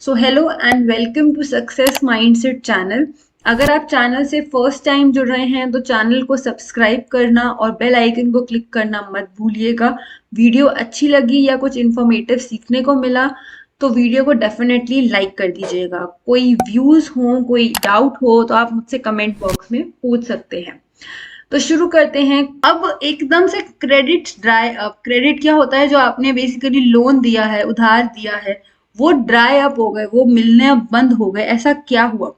So hello and welcome to success mindset channel. अगर आप channel से फर्स्ट टाइम जुड़ रहे हैं तो चैनल को सब्सक्राइब करना और बेल आइकन को क्लिक करना मत भूलिएगा। वीडियो अच्छी लगी या कुछ इन्फॉर्मेटिव सीखने को मिला तो वीडियो को डेफिनेटली लाइक कर दीजिएगा। कोई व्यूज हो, कोई डाउट हो तो आप मुझसे कमेंट बॉक्स में पूछ सकते हैं। तो शुरू करते हैं। अब एकदम से क्रेडिट ड्राई अप। क्रेडिट क्या होता है? जो आपने बेसिकली लोन दिया है, उधार दिया है, वो ड्राई अप हो गए, वो मिलने बंद हो गए। ऐसा क्या हुआ?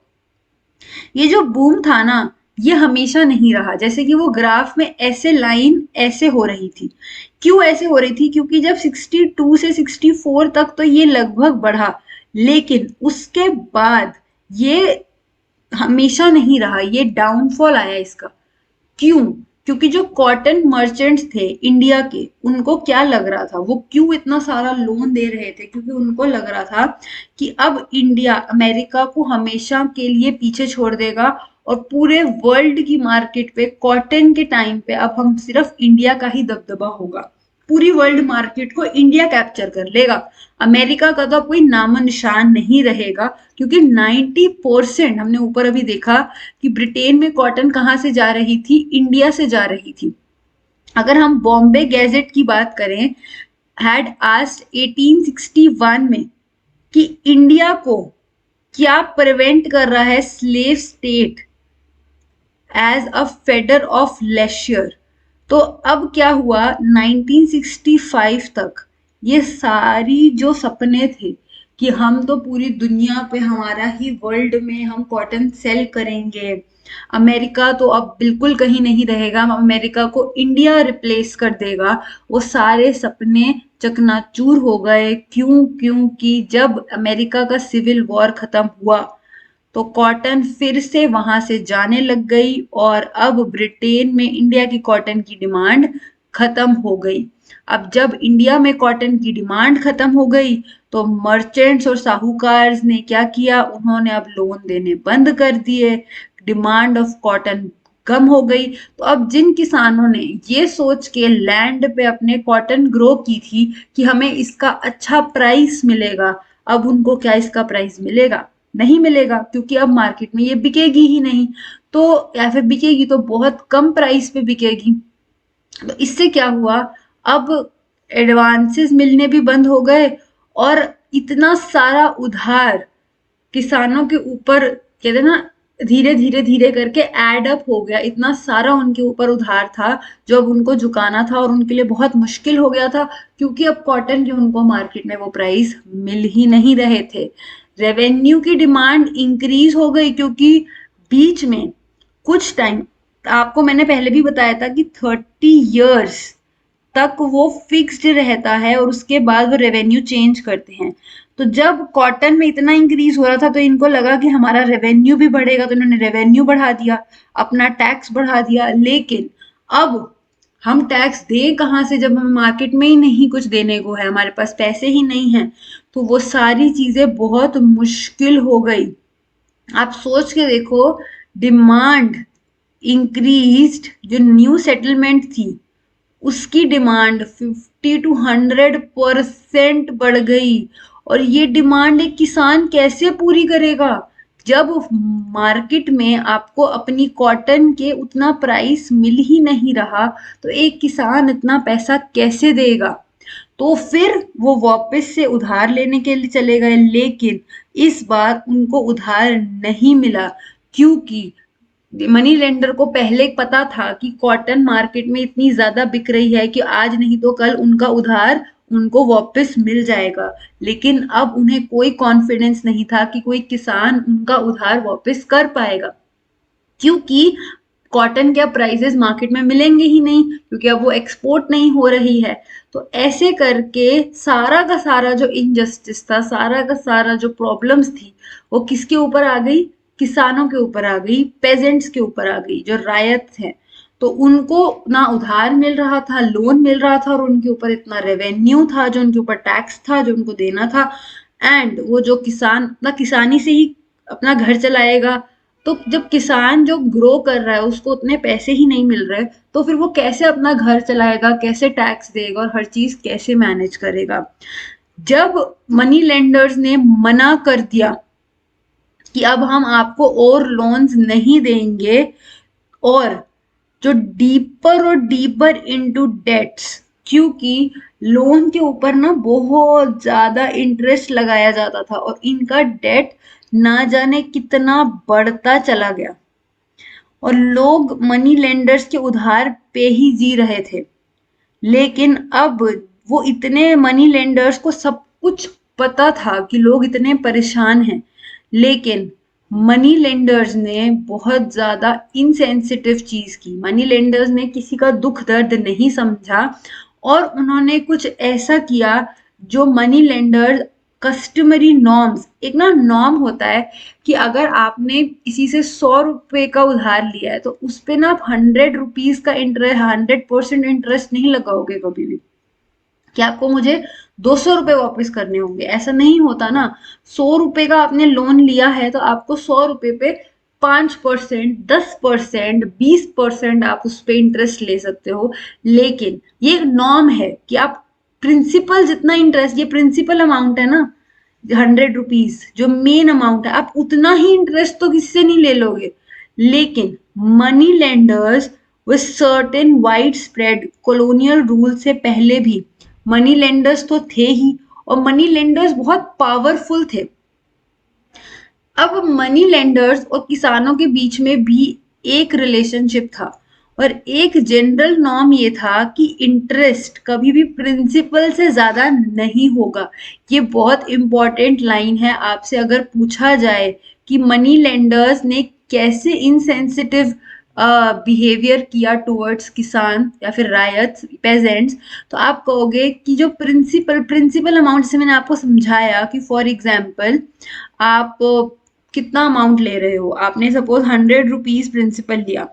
ये जो बूम था ना, ये हमेशा नहीं रहा। जैसे कि वो ग्राफ में ऐसे लाइन ऐसे हो रही थी। क्यों ऐसे हो रही थी? क्योंकि जब 62 से 64 तक तो ये लगभग बढ़ा, लेकिन उसके बाद ये हमेशा नहीं रहा, ये डाउनफॉल आया इसका। क्यों? क्योंकि जो कॉटन मर्चेंट्स थे इंडिया के, उनको क्या लग रहा था, वो क्यों इतना सारा लोन दे रहे थे? क्योंकि उनको लग रहा था कि अब इंडिया अमेरिका को हमेशा के लिए पीछे छोड़ देगा और पूरे वर्ल्ड की मार्केट पे कॉटन के टाइम पे अब हम सिर्फ इंडिया का ही दबदबा होगा। पूरी वर्ल्ड मार्केट को इंडिया कैप्चर कर लेगा। अमेरिका का तो अब कोई नामो निशान नहीं रहेगा, क्योंकि 90% हमने ऊपर अभी देखा कि ब्रिटेन में कॉटन कहाँ से जा रही थी? इंडिया से जा रही थी। अगर हम बॉम्बे गैजेट की बात करें, हैड आस्क्ड 1861 में कि इंडिया को क्या प्रिवेंट कर रहा है slave state as a feeder of leisure. तो अब क्या हुआ? 1965 तक ये सारी जो सपने थे कि हम तो पूरी दुनिया पे, हमारा ही वर्ल्ड में हम कॉटन सेल करेंगे, अमेरिका तो अब बिल्कुल कहीं नहीं रहेगा, अमेरिका को इंडिया रिप्लेस कर देगा, वो सारे सपने चकनाचूर हो गए। क्यों? क्योंकि जब अमेरिका का सिविल वॉर खत्म हुआ तो कॉटन फिर से वहां से जाने लग गई और अब ब्रिटेन में इंडिया की कॉटन की डिमांड खत्म हो गई। अब जब इंडिया में कॉटन की डिमांड खत्म हो गई तो मर्चेंट्स और साहूकार ने क्या किया? उन्होंने अब लोन देने बंद कर दिए। डिमांड ऑफ कॉटन कम हो गई। तो अब जिन किसानों ने ये सोच के लैंड पे अपने कॉटन ग्रो की थी कि हमें इसका अच्छा प्राइस मिलेगा, अब उनको क्या इसका प्राइस मिलेगा? नहीं मिलेगा, क्योंकि अब मार्केट में ये बिकेगी ही नहीं। तो या फिर बिकेगी तो बहुत कम प्राइस पे बिकेगी। तो इससे क्या हुआ? अब एडवांसेस मिलने भी बंद हो गए और इतना सारा उधार किसानों के ऊपर, कहते हैं ना, धीरे धीरे धीरे करके एड अप हो गया। इतना सारा उनके ऊपर उधार था जो अब उनको चुकाना था और उनके लिए बहुत मुश्किल हो गया था, क्योंकि अब कॉटन के उनको मार्केट में वो प्राइस मिल ही नहीं रहे थे। रेवेन्यू की डिमांड इंक्रीज हो गई, क्योंकि बीच में कुछ टाइम, आपको मैंने पहले भी बताया था कि 30 years तक वो फिक्स्ड रहता है और उसके बाद वो रेवेन्यू चेंज करते हैं। तो जब कॉटन में इतना इंक्रीज हो रहा था तो इनको लगा कि हमारा रेवेन्यू भी बढ़ेगा, तो इन्होंने रेवेन्यू बढ़ा दिया, अपना टैक्स बढ़ा दिया। लेकिन अब हम टैक्स दे कहाँ से जब हमें मार्केट में ही नहीं कुछ देने को है, हमारे पास पैसे ही नहीं है। तो वो सारी चीजें बहुत मुश्किल हो गई। आप सोच के देखो, डिमांड इंक्रीज्ड, जो न्यू सेटलमेंट थी उसकी डिमांड 50 to 100% बढ़ गई। और ये डिमांड एक किसान कैसे पूरी करेगा जब मार्केट में आपको अपनी कॉटन के उतना प्राइस मिल ही नहीं रहा? तो एक किसान इतना पैसा कैसे देगा? तो फिर वो वापस से उधार लेने के लिए चले गए, लेकिन इस बार उनको उधार नहीं मिला, क्योंकि मनी लेंडर को पहले पता था कि कॉटन मार्केट में इतनी ज्यादा बिक रही है कि आज नहीं तो कल उनका उधार उनको वापस मिल जाएगा। लेकिन अब उन्हें कोई कॉन्फिडेंस नहीं था कि कोई किसान उनका उधार वापस कर पाएगा, क्योंकि कॉटन के अब प्राइसेस मार्केट में मिलेंगे ही नहीं, क्योंकि अब वो एक्सपोर्ट नहीं हो रही है। तो ऐसे करके सारा का सारा जो इनजस्टिस था, सारा का सारा जो प्रॉब्लम्स थी, वो किसके ऊपर आ गई? किसानों के ऊपर आ गई, पेजेंट्स के ऊपर आ गई, जो रायत है। तो उनको ना उधार मिल रहा था, लोन मिल रहा था, और उनके ऊपर इतना रेवेन्यू था, जो उनके ऊपर टैक्स था जो उनको देना था। एंड वो जो किसान अपना किसानी से ही अपना घर चलाएगा, तो जब किसान जो ग्रो कर रहा है उसको उतने पैसे ही नहीं मिल रहे, तो फिर वो कैसे अपना घर चलाएगा, कैसे टैक्स देगा और हर चीज कैसे मैनेज करेगा? जब मनी लेंडर्स ने मना कर दिया कि अब हम आपको और लोन्स नहीं देंगे, और जो डीपर और डीपर इनटू डेट्स, क्योंकि लोन के ऊपर ना बहुत ज्यादा इंटरेस्ट लगाया जाता था और इनका डेट ना जाने कितना बढ़ता चला गया, और लोग मनी लेंडर्स के उधार पे ही जी रहे थे। लेकिन अब वो इतने मनी लेंडर्स को सब कुछ पता था कि लोग इतने परेशान हैं, लेकिन मनी लेंडर्स ने बहुत ज्यादा इनसेंसिटिव चीज की। मनी लेंडर्स ने किसी का दुख दर्द नहीं समझा और उन्होंने कुछ ऐसा किया जो मनी लेंडर कस्टमरी नॉर्म्स, एक ना नॉर्म होता है कि अगर आपने किसी से 100 रुपए का उधार लिया है तो उस पे ना आप 100 रुपीज का इंटरेस्ट, 100% इंटरेस्ट नहीं लगाओगे कभी भी कि आपको मुझे 200 रुपए वापस करने होंगे, ऐसा नहीं होता ना। 100 रुपए का आपने लोन लिया है तो आपको 100 रुपए पे 5%, 10%, 20% आप उस पे इंटरेस्ट ले सकते हो। लेकिन ये एक नॉर्म है कि आप प्रिंसिपल जितना इंटरेस्ट, ये प्रिंसिपल अमाउंट है ना, 100 रुपीज जो मेन अमाउंट है, आप उतना ही इंटरेस्ट तो किसी से नहीं ले लोगे। लेकिन money lenders with certain wide spread colonial rule से पहले भी मनी लेंडर्स तो थे ही, और मनी लेंडर्स बहुत पावरफुल थे। अब मनी लेंडर्स और किसानों के बीच में भी एक रिलेशनशिप था, और एक जनरल नॉर्म ये था कि इंटरेस्ट कभी भी प्रिंसिपल से ज्यादा नहीं होगा। ये बहुत इंपॉर्टेंट लाइन है, आपसे अगर पूछा जाए कि मनी लेंडर्स ने कैसे इनसेंसिटिव बिहेवियर किया टुवर्ड्स किसान या फिर रायट्स, पेजेंट्स, तो आप कहोगे कि जो प्रिंसिपल प्रिंसिपल अमाउंट से मैंने आपको समझाया कि फॉर एग्जाम्पल आप कितना अमाउंट ले रहे हो, आपने सपोज 100 रुपीज प्रिंसिपल लिया,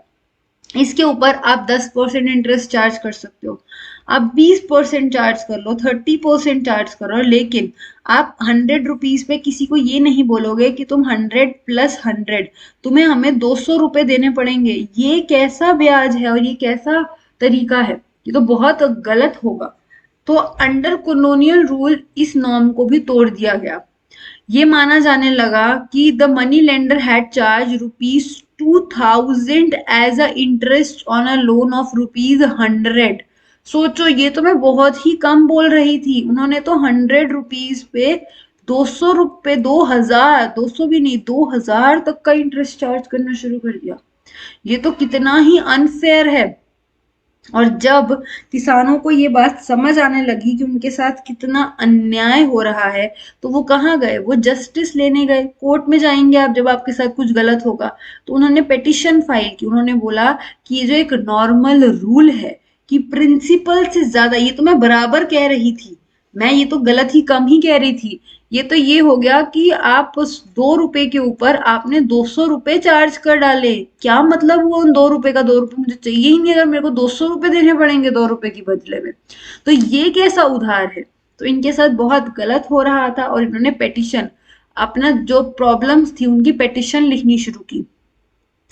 इसके ऊपर आप 10% इंटरेस्ट चार्ज कर सकते हो, आप 20% चार्ज कर लो, 30% चार्ज करो, लेकिन आप 100 रुपीज पे किसी को ये नहीं बोलोगे कि तुम 100 + 100 तुम्हें हमें 200 रुपए देने पड़ेंगे। ये कैसा ब्याज है और ये कैसा तरीका है, ये तो बहुत गलत होगा। तो अंडर कॉलोनियल रूल इस नॉर्म को भी तोड़ दिया गया। ये माना जाने लगा कि the money lender had charge ₹2000 as a interest on a loan of ₹100। सोचो, ये तो मैं बहुत ही कम बोल रही थी, उन्होंने तो 100 रुपीज पे 200 रुपए, 2000, 200 भी नहीं, 2000 तक का इंटरेस्ट चार्ज करना शुरू कर दिया। ये तो कितना ही अनफेयर है। और जब किसानों को ये बात समझ आने लगी कि उनके साथ कितना अन्याय हो रहा है, तो वो कहाँ गए, वो जस्टिस लेने गए। कोर्ट में जाएंगे आप जब आपके साथ कुछ गलत होगा, तो उन्होंने पिटिशन फाइल की, उन्होंने बोला कि ये जो एक नॉर्मल रूल है कि प्रिंसिपल से ज्यादा, ये तो मैं बराबर कह रही थी, मैं ये तो गलत ही कम ही कह रही थी, ये तो ये हो गया कि आप उस 2 रुपए के ऊपर आपने 200 रुपए चार्ज कर डाले। क्या मतलब हुआ उन 2 रुपए का, 2 रुपए मुझे चाहिए ही नहीं अगर मेरे को 200 रुपए देने पड़ेंगे 2 रुपए की बदले में। तो ये कैसा उधार है। तो इनके साथ बहुत गलत हो रहा था और इन्होंने पेटिशन, अपना जो प्रॉब्लम्स थी उनकी पेटिशन लिखनी शुरू की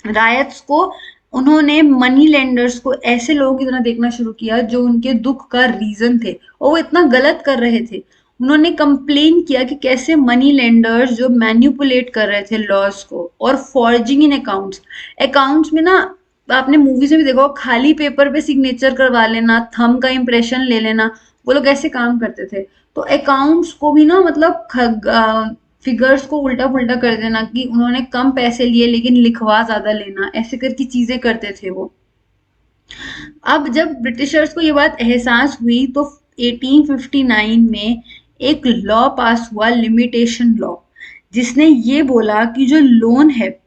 रायट्स को। उन्होंने मनी लेंडर्स को ऐसे लोगों की तरह देखना शुरू किया जो उनके दुख का रीजन थे, और वो इतना गलत कर रहे थे। उन्होंने कंप्लेन किया कि कैसे मनी लेंडर्स जो मैन्युपुलेट कर रहे थे लॉज को, और फॉर्जिंग इन अकाउंट्स, अकाउंट्स में ना, आपने मूवीज में भी देखा होगा, खाली पेपर पे सिग्नेचर करवा लेना, थंब का इंप्रेशन ले लेना, वो लोग ऐसे काम करते थे। तो अकाउंट्स को भी ना, मतलब फिगर्स को उल्टा पुल्टा कर देना कि उन्होंने कम पैसे लिए लेकिन लिखवा ज्यादा लेना, ऐसे करके चीजें करते थे वो। अब जब ब्रिटिशर्स को ये बात एहसास हुई तो 1859 में एक लॉ पास हुआ, लिमिटेशन लॉ, जिसने ये बोला कि जो लोन है,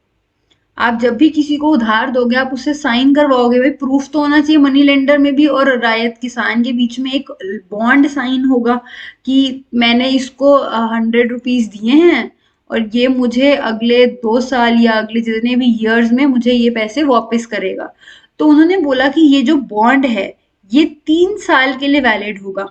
आप जब भी किसी को उधार दोगे आप उससे साइन करवाओगे, भाई प्रूफ तो होना चाहिए, मनी लेंडर में भी और रायत किसान के बीच में एक बॉन्ड साइन होगा कि मैंने इसको 100 रुपीज दिए हैं और ये मुझे अगले 2 साल या अगले जितने भी ईयर्स में मुझे ये पैसे वापस करेगा। तो उन्होंने बोला कि ये जो बॉन्ड है ये 3 साल के लिए वैलिड होगा,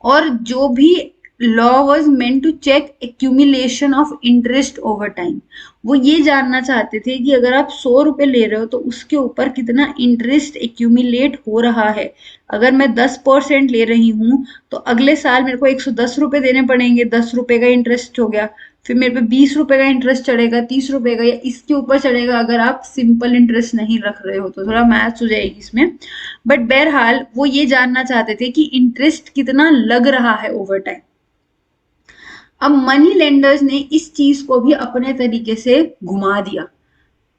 और जो भी law was meant to check accumulation of interest over time. वो ये जानना चाहते थे कि अगर आप 100 रुपए ले रहे हो तो उसके ऊपर कितना इंटरेस्ट एक्यूमुलेट हो रहा है। अगर मैं 10% ले रही हूँ तो अगले साल मेरे को 110 रुपए देने पड़ेंगे, 10 रुपए का इंटरेस्ट हो गया। फिर मेरे पे 20 रुपए का इंटरेस्ट चढ़ेगा, 30 रुपए का, या इसके ऊपर चढ़ेगा अगर आप सिंपल इंटरेस्ट नहीं रख रहे हो। तो थोड़ा मैथ्स हो जाएगी इसमें, बट बहरहाल वो ये जानना चाहते थे कि इंटरेस्ट कितना लग रहा है ओवर टाइम। अब मनी लेंडर्स ने इस चीज को भी अपने तरीके से घुमा दिया।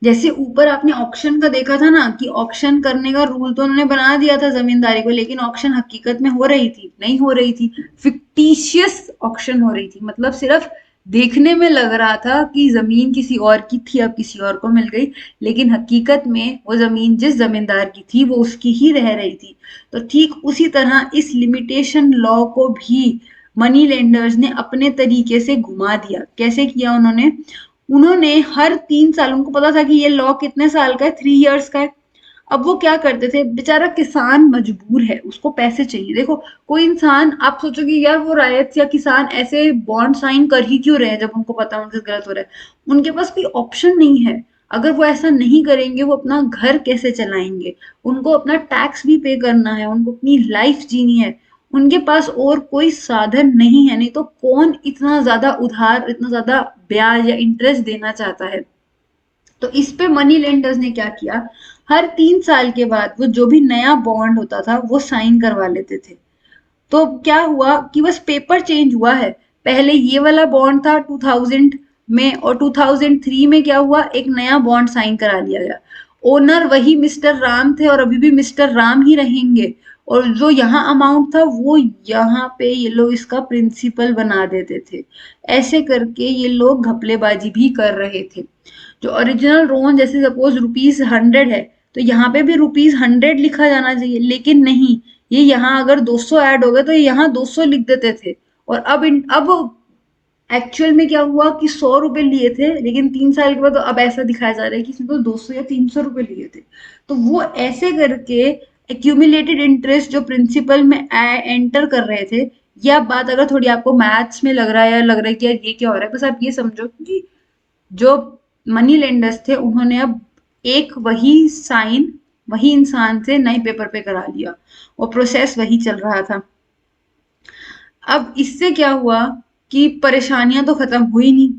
जैसे ऊपर आपने ऑक्शन का देखा था ना कि ऑक्शन करने का रूल तो उन्होंने बना दिया था जमींदारी को, लेकिन ऑक्शन हकीकत में हो रही थी नहीं हो रही थी, फिक्टिशियस ऑक्शन हो रही थी। मतलब सिर्फ देखने में लग रहा था कि जमीन किसी और की थी, अब किसी और को मिल गई, लेकिन हकीकत में वो जमीन जिस जमींदार की थी वो उसकी ही रह रही थी। तो ठीक उसी तरह इस लिमिटेशन लॉ को भी मनी लेंडर्स ने अपने तरीके से घुमा दिया। कैसे किया उन्होंने? उन्होंने हर 3 साल, उनको पता था कि ये लॉ कितने साल का है, 3 इयर्स का है। अब वो क्या करते थे, बेचारा किसान मजबूर है, उसको पैसे चाहिए। देखो कोई इंसान, आप सोचोगे यार वो रायत या किसान ऐसे बॉन्ड साइन कर ही क्यों रहे हैं जब उनको पता है उनके साथ गलत हो रहा है। उनके पास कोई ऑप्शन नहीं है। अगर वो ऐसा नहीं करेंगे वो अपना घर कैसे चलाएंगे, उनको अपना टैक्स भी पे करना है, उनको अपनी लाइफ जीनी है, उनके पास और कोई साधन नहीं है। नहीं तो कौन इतना ज्यादा उधार, इतना ज्यादा ब्याज या इंटरेस्ट देना चाहता है। तो इस पे मनी लेंडर्स ने क्या किया, हर 3 साल के बाद वो जो भी नया बॉन्ड होता था वो साइन करवा लेते थे। तो क्या हुआ कि बस पेपर चेंज हुआ है। पहले ये वाला बॉन्ड था 2000 में, और 2003 में क्या हुआ, एक नया बॉन्ड साइन करा लिया गया। ओनर वही मिस्टर राम थे और अभी भी मिस्टर राम ही रहेंगे, और जो यहाँ अमाउंट था वो यहाँ पे ये लोग इसका प्रिंसिपल बना देते थे। ऐसे करके ये लोग घपलेबाजी भी कर रहे थे। जो ओरिजिनल लोन जैसे सपोज ₹100 है, तो यहाँ पे भी ₹100 लिखा जाना चाहिए, लेकिन नहीं, ये यहाँ अगर 200 ऐड हो गए तो ये यहाँ 200 लिख देते थे। और अब एक्चुअल में क्या हुआ कि 100 रुपए लिए थे, लेकिन 3 साल के बाद तो अब ऐसा दिखाया जा रहा है कि इसने तो 200 या 300 रुपए लिए थे। तो वो ऐसे करके एक्यूमुलेटेड इंटरेस्ट जो प्रिंसिपल में एंटर कर रहे थे। यह बात अगर थोड़ी आपको मैथ्स में लग रहा है या लग रहा है कि यार ये क्या हो रहा है, बस आप ये समझो कि जो मनी लेंडर्स थे उन्होंने अब एक वही इंसान से नए पेपर पे करा लिया, और प्रोसेस वही चल रहा था। अब इससे क्या हुआ कि परेशानियां तो खत्म हुई नहीं।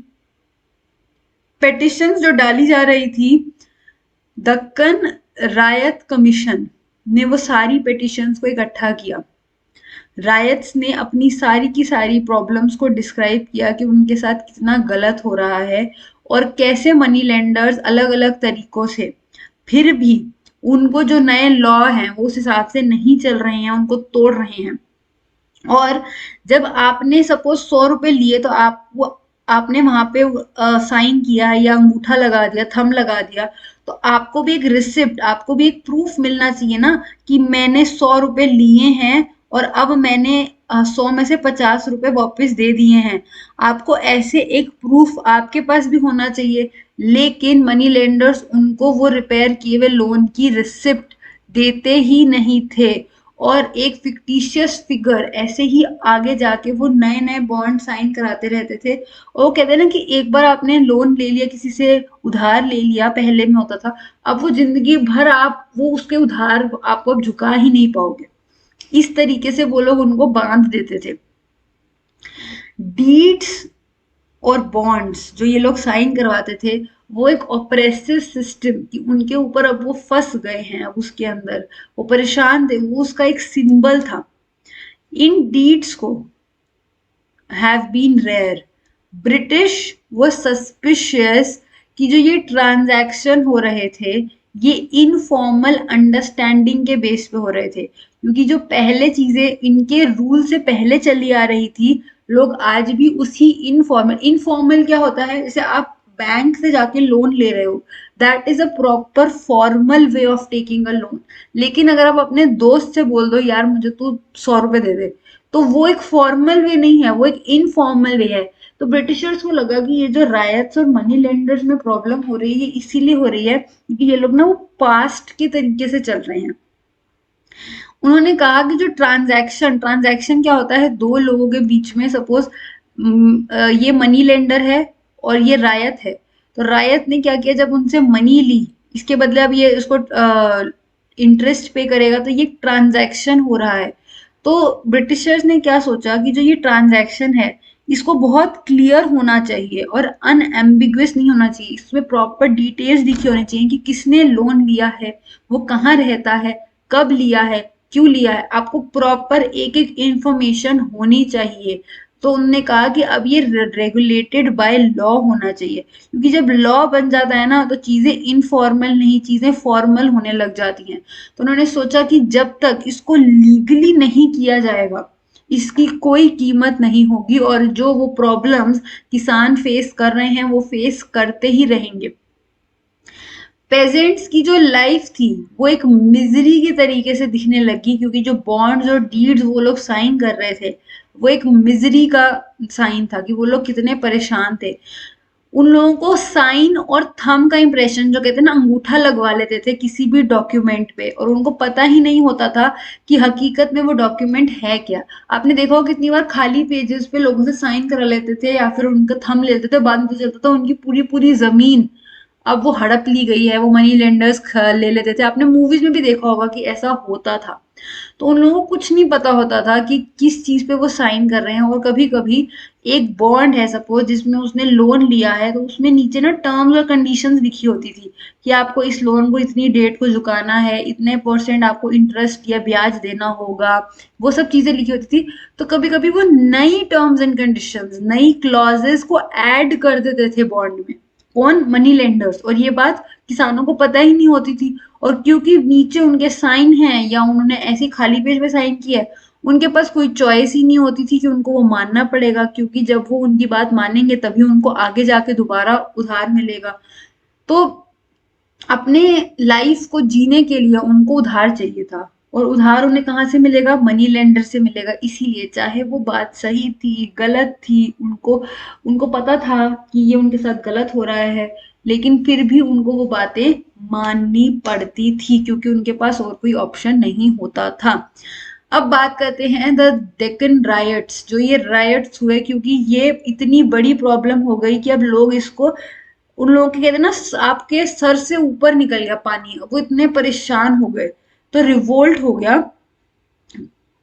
पेटिशंस जो डाली जा रही थी, दक्कन रायत कमीशन ने वो सारी पेटिशंस को इकट्ठा किया। रायट्स ने अपनी सारी की सारी प्रॉब्लम्स को डिस्क्राइब किया कि उनके साथ कितना गलत हो रहा है, और कैसे मनी लेंडर्स अलग अलग तरीकों से फिर भी उनको जो नए लॉ हैं वो उस हिसाब से नहीं चल रहे हैं, उनको तोड़ रहे हैं। और जब आपने सपोज 100 रुपए लिए तो आपने वहां पे साइन किया या अंगूठा लगा दिया, थंब लगा दिया, तो आपको भी एक रिसिप्ट, आपको भी एक प्रूफ मिलना चाहिए ना कि मैंने 100 रुपए लिए हैं और अब मैंने 100 में से 50 रुपए वापस दे दिए हैं। आपको ऐसे एक प्रूफ आपके पास भी होना चाहिए। लेकिन मनी लेंडर्स उनको वो रिपेयर किए हुए लोन की रिसिप्ट देते ही नहीं थे, और एक फिक्टिशियस फिगर ऐसे ही आगे जाके वो नए नए बॉन्ड साइन कराते रहते थे। और वो कहते हैं ना कि एक बार आपने लोन ले लिया, किसी से उधार ले लिया, पहले में होता था, अब वो जिंदगी भर आप वो उसके उधार आपको अब झुका ही नहीं पाओगे। इस तरीके से वो लोग उनको बांध देते थे। डीड्स और बॉन्ड्स जो ये लोग साइन करवाते थे वो एक ऑपरेसिव सिस्टम कि उनके ऊपर अब वो फंस गए हैं, अब उसके अंदर वो परेशान थे, वो उसका एक सिंबल था। इन डीड्स को हैव बीन रेयर। ब्रिटिश वो सस्पिशियस कि जो ये ट्रांजैक्शन हो रहे थे ये इनफॉर्मल अंडरस्टैंडिंग के बेस पे हो रहे थे, क्योंकि जो पहले चीजें इनके रूल से पहले चली आ रही थी, लोग आज भी उसी इनफॉर्मल क्या होता है, जैसे आप बैंक से जाके लोन ले रहे हो, that is a proper formal way of taking a loan. लेकिन अगर आप अपने दोस्त से बोल दो यार मुझे तू 100 रुपए दे दे, तो वो एक फॉर्मल वे नहीं है, वो एक इनफॉर्मल वे है। तो ब्रिटिशर्स को लगा कि ये जो रायट्स और मनी लेंडर्स में प्रॉब्लम हो रही है ये इसीलिए हो रही है क्योंकि ये लोग ना वो पास्ट के तरीके से चल रहे हैं। उन्होंने कहा कि जो ट्रांजैक्शन क्या होता है, दो लोगों के बीच में, सपोज ये मनी लेंडर है और ये रायत है, तो रायत ने क्या किया, जब उनसे मनी ली, इसके बदले अब ये उसको इंटरेस्ट पे करेगा, तो ये ट्रांजैक्शन हो रहा है। तो ब्रिटिशर्स ने क्या सोचा कि जो ये ट्रांजैक्शन है, इसको बहुत क्लियर होना चाहिए और अनएम्बिगुअस नहीं होना चाहिए, इसमें प्रॉपर डिटेल्स लिखी होनी चाहिए कि किसने लोन लिया है, वो कहाँ रहता है, कब लिया है, क्यों लिया है, आपको प्रॉपर एक एक इंफॉर्मेशन होनी चाहिए। तो उन्होंने कहा कि अब ये रेगुलेटेड बाय लॉ होना चाहिए, क्योंकि जब लॉ बन जाता है ना, तो चीजें इनफॉर्मल नहीं, चीजें फॉर्मल होने लग जाती हैं। तो उन्होंने सोचा कि जब तक इसको लीगली नहीं किया जाएगा, इसकी कोई कीमत नहीं होगी, और जो वो प्रॉब्लम्स किसान फेस कर रहे हैं वो फेस करते ही रहेंगे। पेजेंट्स की जो लाइफ थी वो एक मिजरी के तरीके से दिखने लगी, क्योंकि जो बॉन्ड्स और डीड्स वो लोग साइन कर रहे थे, वो एक मिजरी का साइन था कि वो लोग कितने परेशान थे। उन लोगों को साइन और थंब का इंप्रेशन, जो कहते हैं ना, अंगूठा लगवा लेते थे किसी भी डॉक्यूमेंट पे, और उनको पता ही नहीं होता था कि हकीकत में वो डॉक्यूमेंट है क्या। आपने देखा हो कितनी बार खाली पेजेस पे लोगों से साइन करा लेते थे या फिर उनका थंब लेते थे, बाद में पता चलता था उनकी पूरी पूरी जमीन अब वो हड़प ली गई है, वो मनी लेंडर्स ले लेते थे। आपने मूवीज में भी देखा होगा कि ऐसा होता था। तो उन लोगों को कुछ नहीं पता होता था कि किस चीज पे वो साइन कर रहे हैं। और कभी कभी एक बॉन्ड है सपोज जिसमें उसने लोन लिया है, तो उसमें नीचे ना टर्म्स और कंडीशंस लिखी होती थी कि आपको इस लोन को इतनी डेट को चुकाना है, इतने परसेंट आपको इंटरेस्ट या ब्याज देना होगा, वो सब चीजें लिखी होती थी। तो कभी कभी वो नई टर्म्स एंड कंडीशंस, नई क्लॉजेस को ऐड कर देते थे बॉन्ड में, कौन, मनी लेंडर्स, और ये बात किसानों को पता ही नहीं होती थी। और क्योंकि नीचे उनके साइन हैं या उन्होंने ऐसे खाली पेज पे साइन किया है, उनके पास कोई चॉइस ही नहीं होती थी कि उनको वो मानना पड़ेगा, क्योंकि जब वो उनकी बात मानेंगे तभी उनको आगे जाके दोबारा उधार मिलेगा। तो अपने लाइफ को जीने के लिए उनको उधार चाहिए था, और उधार उन्हें कहाँ से मिलेगा, मनी लेंडर से मिलेगा। इसीलिए चाहे वो बात सही थी गलत थी, उनको उनको पता था कि ये उनके साथ गलत हो रहा है, लेकिन फिर भी उनको वो बातें माननी पड़ती थी, क्योंकि उनके पास और कोई ऑप्शन नहीं होता था। अब बात करते हैं द डेक्कन रायट्स। जो ये रायट्स हुए, क्योंकि ये इतनी बड़ी प्रॉब्लम हो गई कि अब लोग इसको, उन लोगों के कहते हैं ना, आपके सर से ऊपर निकल गया पानी, वो इतने परेशान हो गए, तो रिवोल्ट हो गया।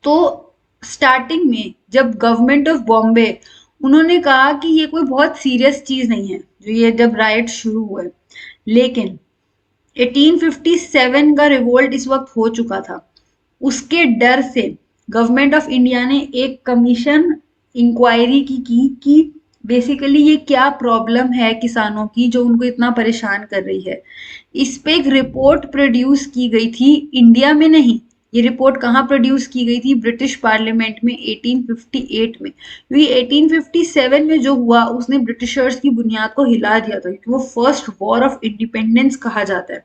तो स्टार्टिंग में जब गवर्नमेंट ऑफ बॉम्बे, उन्होंने कहा कि ये कोई बहुत सीरियस चीज नहीं है जो ये जब राइट शुरू हुए, लेकिन 1857 का रिवोल्ट इस वक्त हो चुका था। उसके डर से गवर्नमेंट ऑफ इंडिया ने एक कमीशन इंक्वायरी की कि बेसिकली ये क्या प्रॉब्लम है किसानों की जो उनको इतना परेशान कर रही है। इस पे एक रिपोर्ट प्रोड्यूस की गई थी, इंडिया में नहीं। ये रिपोर्ट कहाँ प्रोड्यूस की गई थी, ब्रिटिश पार्लियामेंट में 1858 में। क्योंकि 1857 में जो हुआ उसने ब्रिटिशर्स की बुनियाद को हिला दिया था, क्योंकि वो फर्स्ट वॉर ऑफ इंडिपेंडेंस कहा जाता है।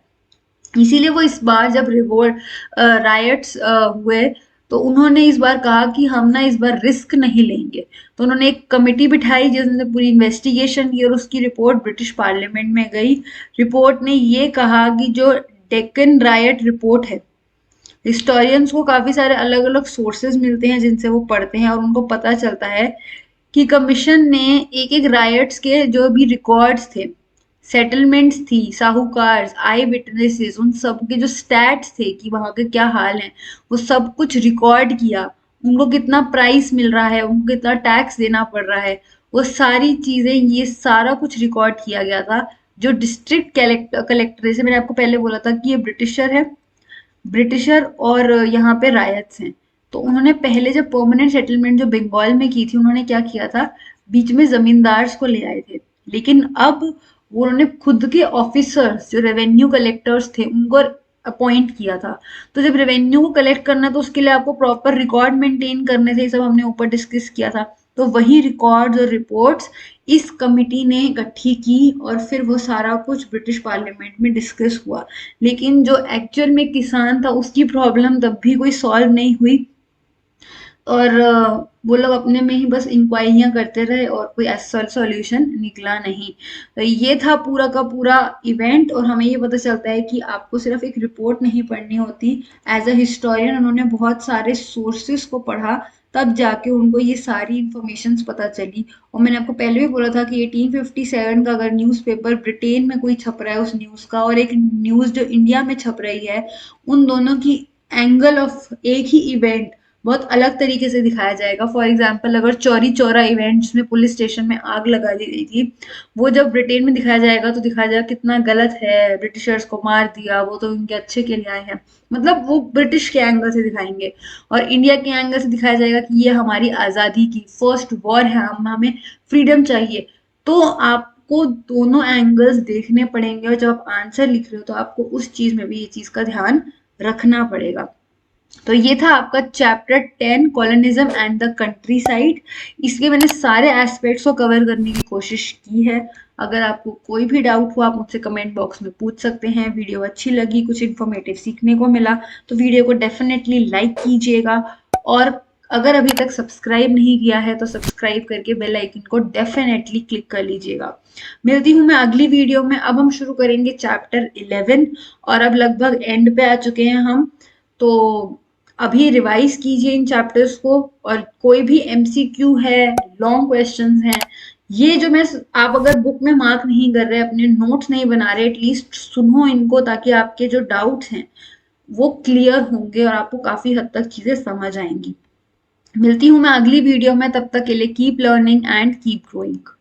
इसीलिए वो इस बार जब रिवोल्ट रायट्स हुए, तो उन्होंने इस बार कहा कि हम ना इस बार रिस्क नहीं लेंगे। तो उन्होंने एक कमेटी बिठाई जिसने पूरी इन्वेस्टिगेशन की, और उसकी रिपोर्ट ब्रिटिश पार्लियामेंट में गई। रिपोर्ट ने ये कहा कि जो डेक्कन रायट रिपोर्ट है, हिस्टोरियंस को काफी सारे अलग अलग सोर्सेज मिलते हैं जिनसे वो पढ़ते हैं, और उनको पता चलता है कि कमीशन ने एक एक रायट्स के जो भी रिकॉर्ड्स थे, सेटलमेंट्स थी, साहूकार, आई विटनेसेस, उन सब के जो स्टैट्स थे कि वहां के क्या हाल है, वो सब कुछ रिकॉर्ड किया। उनको कितना प्राइस मिल रहा है, उनको कितना टैक्स देना पड़ रहा है, वो सारी चीजें, ये सारा कुछ रिकॉर्ड किया गया था। जो डिस्ट्रिक्ट कलेक्टर, जैसे मैंने आपको पहले बोला था कि ये ब्रिटिशर है, ब्रिटिशर और यहाँ पे रायट्स हैं। तो उन्होंने पहले जब परमानेंट सेटलमेंट जो बंगाल में की थी, उन्होंने क्या किया था, बीच में जमींदार्स को ले आए थे। लेकिन अब वो उन्होंने खुद के ऑफिसर्स जो रेवेन्यू कलेक्टर्स थे उनको अपॉइंट किया था। तो जब रेवेन्यू को कलेक्ट करना, तो उसके लिए आपको प्रॉपर रिकॉर्ड मेंटेन करने थे, ये सब हमने ऊपर डिस्कस किया था। तो वही रिकॉर्ड्स और रिपोर्ट्स इस कमिटी ने इकट्ठी की, और फिर वो सारा कुछ ब्रिटिश पार्लियामेंट में डिस्कस हुआ। लेकिन जो एक्चुअल में किसान था उसकी प्रॉब्लम तब भी कोई सॉल्व नहीं हुई। और वो लोग अपने में ही बस इंक्वायरियां करते रहे और कोई ऐसा सॉल्यूशन निकला नहीं। तो ये था पूरा का पूरा इवेंट, और हमें ये पता चलता है कि आपको सिर्फ एक रिपोर्ट नहीं पढ़नी होती। एज अ हिस्टोरियन उन्होंने बहुत सारे सोर्सेस को पढ़ा, तब जाके उनको ये सारी इंफॉर्मेशन पता चली। और मैंने आपको पहले भी बोला था कि 1857 का अगर न्यूज़पेपर ब्रिटेन में कोई छप रहा है उस न्यूज़ का, और एक न्यूज़ जो इंडिया में छप रही है, उन दोनों की एंगल ऑफ एक ही इवेंट बहुत अलग तरीके से दिखाया जाएगा। फॉर एग्जाम्पल, अगर चौरी चौरा इवेंट जिसमें पुलिस स्टेशन में आग लगा दी गई थी, वो जब ब्रिटेन में दिखाया जाएगा तो दिखाया जाएगा कितना गलत है, ब्रिटिशर्स को मार दिया, वो तो उनके अच्छे के लिए आए हैं। मतलब वो ब्रिटिश के एंगल से दिखाएंगे, और इंडिया के एंगल से दिखाया जाएगा कि ये हमारी आज़ादी की फर्स्ट वॉर है, हमें फ्रीडम चाहिए। तो आपको दोनों एंगल्स देखने पड़ेंगे, और जब आप आंसर लिख रहे हो तो आपको उस चीज में भी ये चीज का ध्यान रखना पड़ेगा। तो ये था आपका chapter 10, colonialism and the country side. इसके मैंने सारे एस्पेक्ट्स को कवर करने की कोशिश की है। अगर आपको कोई भी डाउट हो आप मुझसे कमेंट बॉक्स में पूछ सकते हैं। वीडियो अच्छी लगी, कुछ इन्फॉर्मेटिव सीखने को मिला, तो वीडियो को डेफिनेटली लाइक कीजिएगा। और अगर अभी तक सब्सक्राइब नहीं किया है तो सब्सक्राइब करके बेल आइकन को डेफिनेटली क्लिक कर लीजिएगा। मिलती हूँ मैं अगली वीडियो में। अब हम शुरू करेंगे चैप्टर 11, और अब लगभग एंड पे आ चुके हैं हम। तो अभी रिवाइज कीजिए इन चैप्टर्स को, और कोई भी एमसीक्यू है, लॉन्ग क्वेश्चंस हैं, ये जो मैं, आप अगर बुक में मार्क नहीं कर रहे, अपने नोट्स नहीं बना रहे, एटलीस्ट सुनो इनको, ताकि आपके जो डाउट्स हैं वो क्लियर होंगे और आपको काफी हद तक चीजें समझ आएंगी। मिलती हूँ मैं अगली वीडियो में, तब तक के लिए keep learning and keep growing.